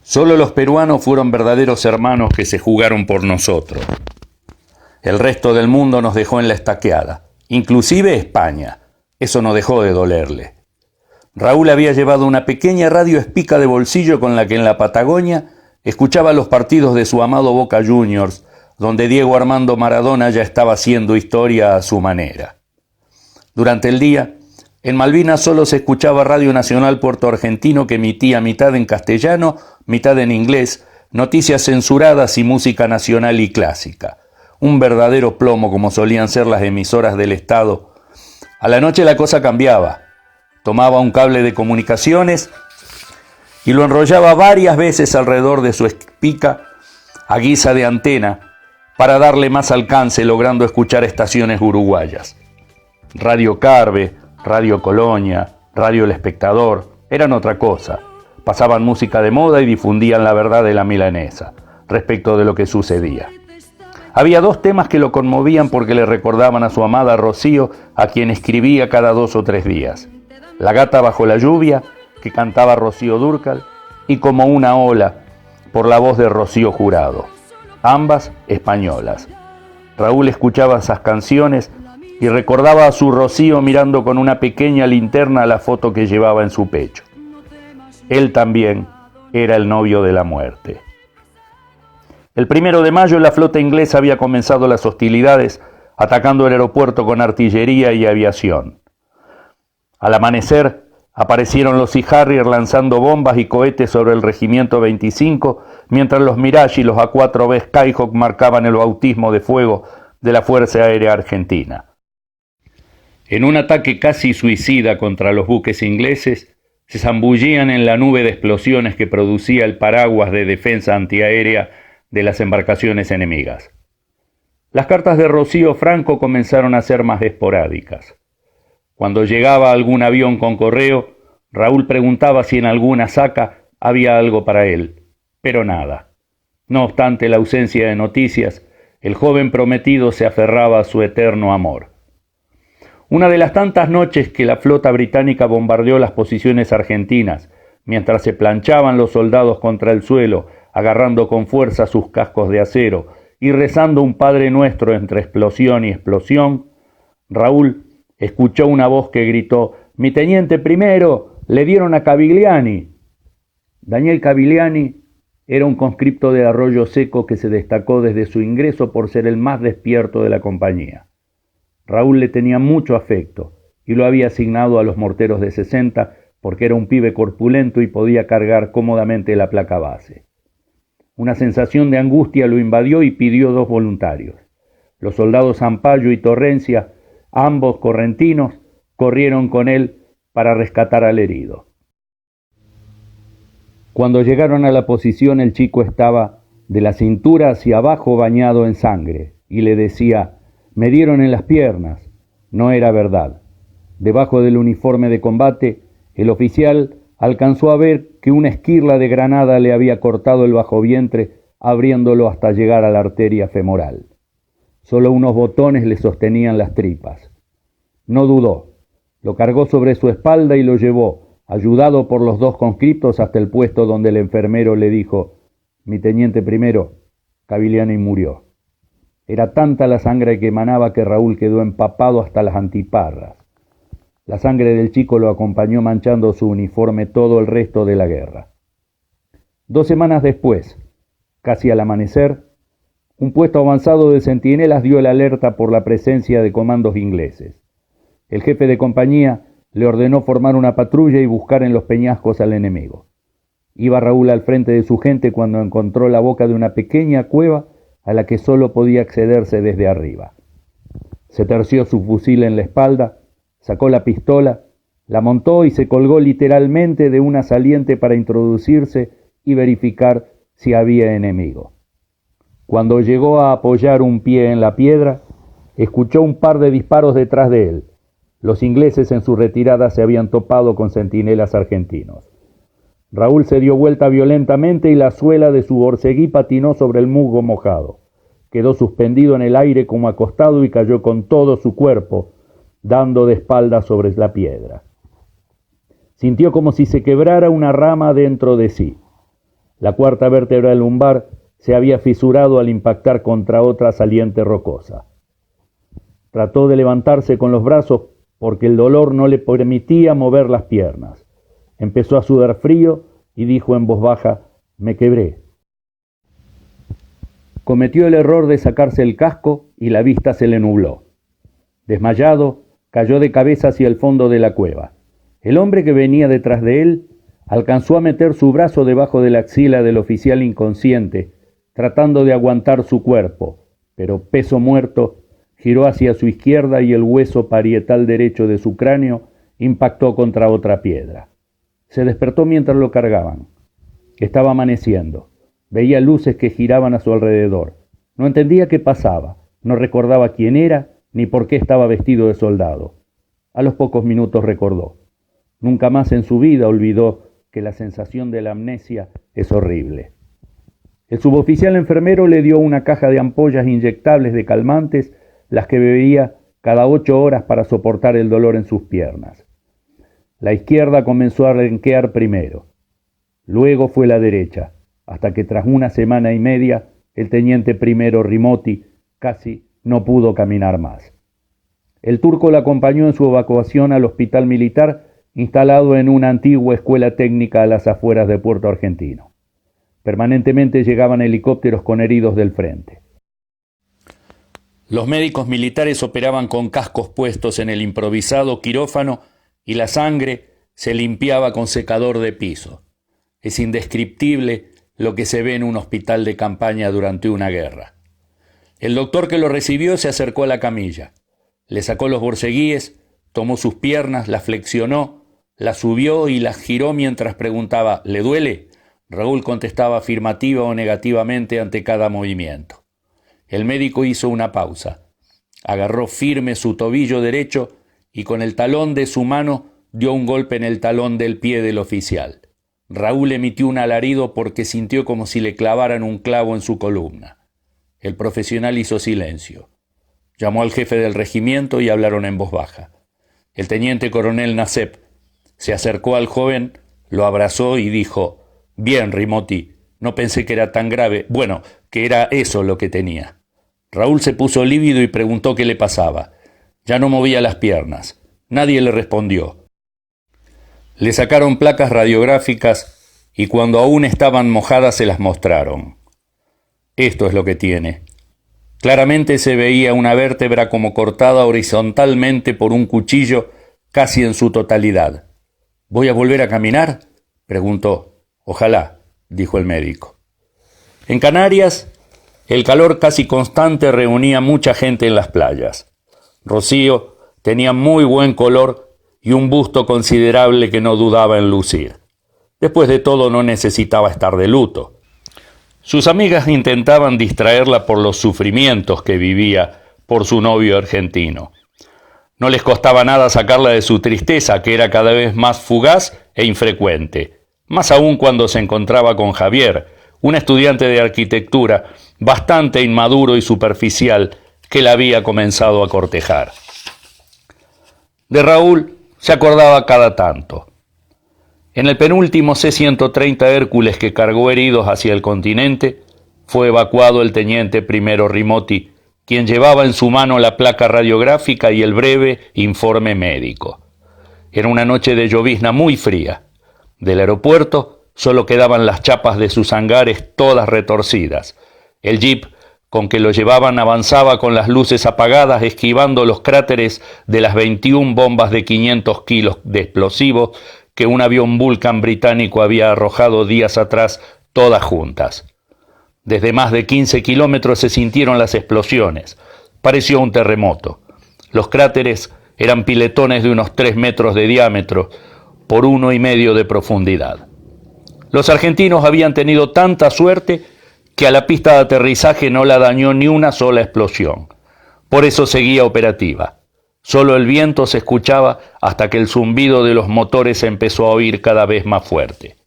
Solo los peruanos fueron verdaderos hermanos que se jugaron por nosotros. El resto del mundo nos dejó en la estaqueada, inclusive España. Eso no dejó de dolerle. Raúl había llevado una pequeña radio espica de bolsillo con la que en la Patagonia escuchaba los partidos de su amado Boca Juniors, donde Diego Armando Maradona ya estaba haciendo historia a su manera. Durante el día, en Malvinas solo se escuchaba Radio Nacional Puerto Argentino, que emitía mitad en castellano, mitad en inglés, noticias censuradas y música nacional y clásica. Un verdadero plomo, como solían ser las emisoras del Estado. A la noche la cosa cambiaba. Tomaba un cable de comunicaciones y lo enrollaba varias veces alrededor de su espica a guisa de antena para darle más alcance, logrando escuchar estaciones uruguayas. Radio Carve, Radio Colonia, Radio El Espectador, eran otra cosa. Pasaban música de moda y difundían la verdad de la milanesa respecto de lo que sucedía. Había dos temas que lo conmovían porque le recordaban a su amada Rocío, a quien escribía cada 2 o 3 días. La gata bajo la lluvia, que cantaba Rocío Dúrcal, y Como una ola, por la voz de Rocío Jurado, ambas españolas. Raúl escuchaba esas canciones y recordaba a su Rocío mirando con una pequeña linterna la foto que llevaba en su pecho. Él también era el novio de la muerte. El 1 de mayo la flota inglesa había comenzado las hostilidades, atacando el aeropuerto con artillería y aviación. Al amanecer, aparecieron los Sea Harrier lanzando bombas y cohetes sobre el Regimiento 25, mientras los Mirage y los A4B Skyhawk marcaban el bautismo de fuego de la Fuerza Aérea Argentina. En un ataque casi suicida contra los buques ingleses, se zambullían en la nube de explosiones que producía el paraguas de defensa antiaérea de las embarcaciones enemigas. Las cartas de Rocío Franco comenzaron a ser más esporádicas. Cuando llegaba algún avión con correo, Raúl preguntaba si en alguna saca había algo para él, pero nada. No obstante la ausencia de noticias, el joven prometido se aferraba a su eterno amor. Una de las tantas noches que la flota británica bombardeó las posiciones argentinas, mientras se planchaban los soldados contra el suelo, agarrando con fuerza sus cascos de acero y rezando un Padre Nuestro entre explosión y explosión, Raúl escuchó una voz que gritó: «Mi teniente primero, le dieron a Cavigliani». Daniel Cavigliani era un conscripto de Arroyo Seco que se destacó desde su ingreso por ser el más despierto de la compañía. Raúl le tenía mucho afecto y lo había asignado a los morteros de 60 porque era un pibe corpulento y podía cargar cómodamente la placa base. Una sensación de angustia lo invadió y pidió 2 voluntarios. Los soldados Zampayo y Torrencia, ambos correntinos, corrieron con él para rescatar al herido. Cuando llegaron a la posición, el chico estaba de la cintura hacia abajo bañado en sangre y le decía: «Me dieron en las piernas». No era verdad. Debajo del uniforme de combate, el oficial alcanzó a ver que una esquirla de granada le había cortado el bajo vientre, abriéndolo hasta llegar a la arteria femoral. Solo unos botones le sostenían las tripas. No dudó. Lo cargó sobre su espalda y lo llevó, ayudado por los 2 conscriptos, hasta el puesto donde el enfermero le dijo: «Mi teniente primero, Cavigliani murió». Era tanta la sangre que emanaba que Raúl quedó empapado hasta las antiparras. La sangre del chico lo acompañó manchando su uniforme todo el resto de la guerra. 2 semanas después, casi al amanecer, un puesto avanzado de centinelas dio la alerta por la presencia de comandos ingleses. El jefe de compañía le ordenó formar una patrulla y buscar en los peñascos al enemigo. Iba Raúl al frente de su gente cuando encontró la boca de una pequeña cueva a la que solo podía accederse desde arriba. Se terció su fusil en la espalda, sacó la pistola, la montó y se colgó literalmente de una saliente para introducirse y verificar si había enemigo. Cuando llegó a apoyar un pie en la piedra, escuchó un par de disparos detrás de él. Los ingleses en su retirada se habían topado con centinelas argentinos. Raúl se dio vuelta violentamente y la suela de su borceguí patinó sobre el musgo mojado. Quedó suspendido en el aire como acostado y cayó con todo su cuerpo, dando de espaldas sobre la piedra. Sintió como si se quebrara una rama dentro de sí. La cuarta vértebra lumbar se había fisurado al impactar contra otra saliente rocosa. Trató de levantarse con los brazos porque el dolor no le permitía mover las piernas. Empezó a sudar frío y dijo en voz baja: «Me quebré». Cometió el error de sacarse el casco y la vista se le nubló. Desmayado, cayó de cabeza hacia el fondo de la cueva. El hombre que venía detrás de él alcanzó a meter su brazo debajo de la axila del oficial inconsciente, tratando de aguantar su cuerpo, pero peso muerto giró hacia su izquierda y el hueso parietal derecho de su cráneo impactó contra otra piedra. Se despertó mientras lo cargaban. Estaba amaneciendo. Veía luces que giraban a su alrededor. No entendía qué pasaba, no recordaba quién era ni por qué estaba vestido de soldado. A los pocos minutos recordó. Nunca más en su vida olvidó que la sensación de la amnesia es horrible. El suboficial enfermero le dio una caja de ampollas inyectables de calmantes, las que bebía cada 8 horas para soportar el dolor en sus piernas. La izquierda comenzó a renquear primero. Luego fue la derecha, hasta que tras una semana y media el teniente primero Rimoti casi no pudo caminar más. El turco la acompañó en su evacuación al hospital militar instalado en una antigua escuela técnica a las afueras de Puerto Argentino. Permanentemente llegaban helicópteros con heridos del frente. Los médicos militares operaban con cascos puestos en el improvisado quirófano y la sangre se limpiaba con secador de piso. Es indescriptible lo que se ve en un hospital de campaña durante una guerra. El doctor que lo recibió se acercó a la camilla. Le sacó los borceguíes, tomó sus piernas, las flexionó, las subió y las giró mientras preguntaba: «¿Le duele?». Raúl contestaba afirmativa o negativamente ante cada movimiento. El médico hizo una pausa. Agarró firme su tobillo derecho y con el talón de su mano dio un golpe en el talón del pie del oficial. Raúl emitió un alarido porque sintió como si le clavaran un clavo en su columna. El profesional hizo silencio. Llamó al jefe del regimiento y hablaron en voz baja. El teniente coronel Nasep se acercó al joven, lo abrazó y dijo: «Bien, Rimoti, no pensé que era tan grave, bueno, que era eso lo que tenía». Raúl se puso lívido y preguntó qué le pasaba. Ya no movía las piernas. Nadie le respondió. Le sacaron placas radiográficas y cuando aún estaban mojadas se las mostraron. Esto es lo que tiene. Claramente se veía una vértebra como cortada horizontalmente por un cuchillo casi en su totalidad. «¿Voy a volver a caminar?», preguntó. «Ojalá», dijo el médico. En Canarias, el calor casi constante reunía mucha gente en las playas. Rocío tenía muy buen color y un busto considerable que no dudaba en lucir. Después de todo, no necesitaba estar de luto. Sus amigas intentaban distraerla por los sufrimientos que vivía por su novio argentino. No les costaba nada sacarla de su tristeza, que era cada vez más fugaz e infrecuente, más aún cuando se encontraba con Javier, un estudiante de arquitectura bastante inmaduro y superficial que la había comenzado a cortejar. De Raúl se acordaba cada tanto. En el penúltimo C-130 Hércules que cargó heridos hacia el continente, fue evacuado el teniente primero Rimoti, quien llevaba en su mano la placa radiográfica y el breve informe médico. Era una noche de llovizna muy fría. Del aeropuerto solo quedaban las chapas de sus hangares todas retorcidas. El jeep con que lo llevaban avanzaba con las luces apagadas, esquivando los cráteres de las 21 bombas de 500 kilos de explosivos que un avión Vulcan británico había arrojado días atrás, todas juntas. Desde más de 15 kilómetros se sintieron las explosiones. Pareció un terremoto. Los cráteres eran piletones de unos 3 metros de diámetro por 1,5 de profundidad. Los argentinos habían tenido tanta suerte que a la pista de aterrizaje no la dañó ni una sola explosión. Por eso seguía operativa. Solo el viento se escuchaba hasta que el zumbido de los motores se empezó a oír cada vez más fuerte.